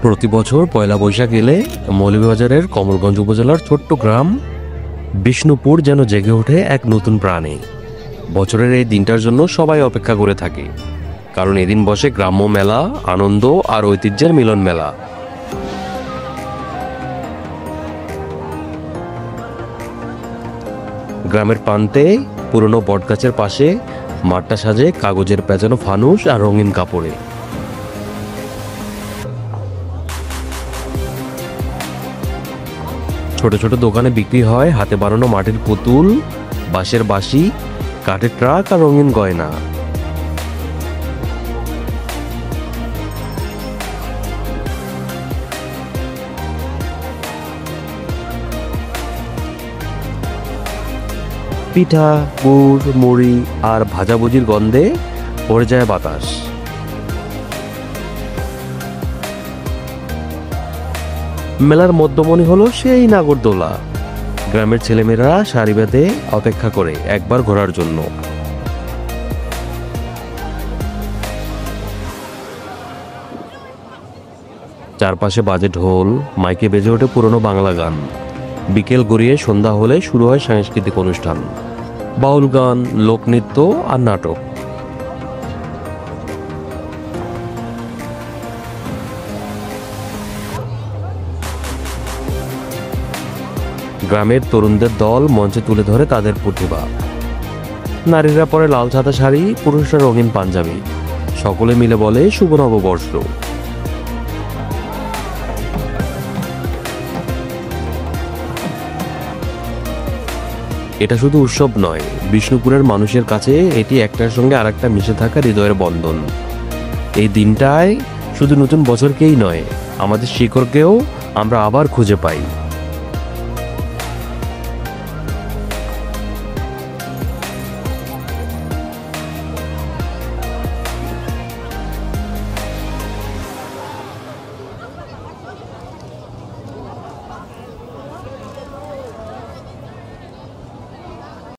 প্রতি বছর পয়লা বৈশাখ এলে মৌলভীবাজারের কমলগঞ্জ উপজেলার ছোট্ট গ্রাম বিষ্ণুপুর যেন জেগে ওঠে এক নতুন প্রাণে। বছরের এই দিনটার জন্য সবাই অপেক্ষা করে থাকে, কারণ এদিন বসে গ্রাম্য মেলা, আনন্দ আর ঐতিহ্যের মিলন মেলা। গ্রামের প্রান্তে পুরনো বটগাছের পাশে মাঠটা সাজে কাগজের পেঁচানো ফানুস আর রঙিন কাপড়ে। ছোট ছোট দোকানে বিক্রি হয় হাতে বানানো মাটির পুতুল, বাঁশের বাঁশি, কাঠের ট্রাক আর রঙিন গয়না। পিঠা, গুড়, মুড়ি আর ভাজাভুজির গন্ধে ভরে যায় বাতাস। মেলার মধ্যমণি হলো সেই নাগরদোলা। গ্রামের ছেলেমেয়েরা সারি বেঁধে অপেক্ষা করে একবার ঘোরার জন্য। চারপাশে বাজে ঢোল, মাইকে বেজে ওঠে পুরনো বাংলা গান। বিকেল গড়িয়ে সন্ধ্যা হলে শুরু হয় সাংস্কৃতিক অনুষ্ঠান, বাউল গান, লোকনৃত্য আর নাটক। গ্রামের তরুণদের দল মঞ্চে তুলে ধরে তাদের প্রতিভা। নারীরা পরে লাল সাদা শাড়ি, পুরুষরা রঙিন পাঞ্জাবি। সকলে মিলে বলে শুভ নববর্ষ। এটা শুধু উৎসব নয়, বিষ্ণুপুরের মানুষের কাছে এটি একটার সঙ্গে আরেকটা মিশে থাকা হৃদয়ের বন্ধন। এই দিনটায় শুধু নতুন বছরকেই নয়, আমাদের শিকড়কেও আমরা আবার খুঁজে পাই।